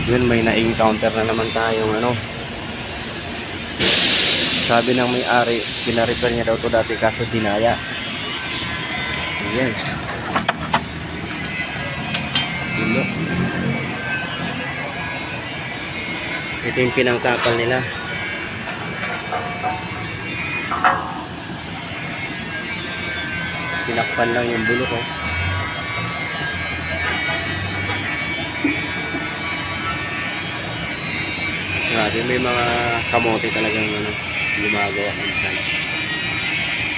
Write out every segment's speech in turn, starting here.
Yun, may na-encounter na naman tayong ano. Sabi ng may-ari, pina-repair niya daw to dati kaso dinaya. Ayan. Ilo. Ito yung pinangkapal nila. Sinakpan lang yung bulok, oh. Grabe, may mga kamote talagang ano, gumagawa minsan.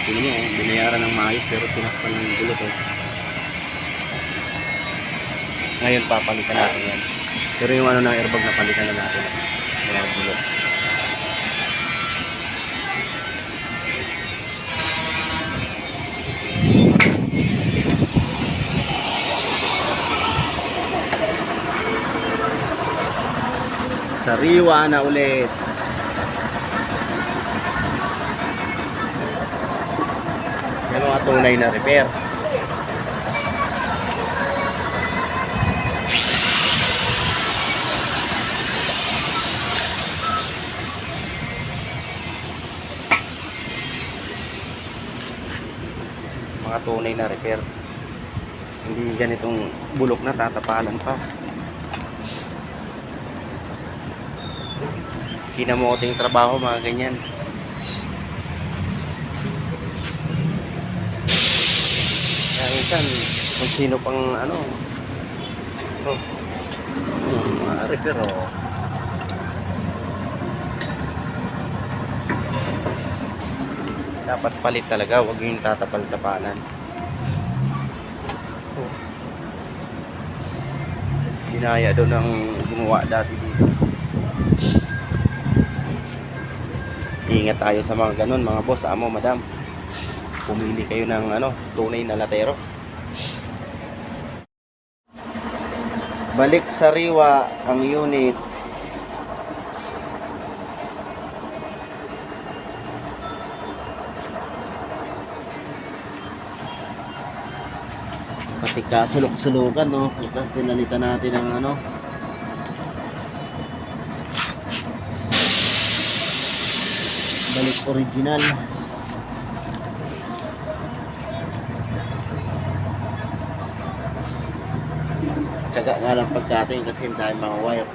Tingnan mo, oh, binayaran ng maayos pero sinakpan ng bulok, oh. Ngayon papalitan natin yan. Pero yung ano ng airbag na palitan na natin. Mga bulok. Sariwa na ulit. Yan mga tunay na repair. Mga tunay na repair. Hindi ganitong bulok na tatapalan pa. Kinamoting trabaho, mga ganyan. Kaya minsan kung sino pang ano, oh, mga repair, oh. Dapat palit talaga, huwag yung tatapal-tapalan. Oh. Dinaya doon ang gumawa dati dito. Ingat tayo sa mga ganun, mga boss, amo, madam. Pumili kayo ng ano, tunay na latero. Balik sariwa ang unit. Pati kasulok-sulukan, no? Pinalitan natin ng ano, balik original. Tsaga nga lang pagkatin kasi hindi tayo mga wire.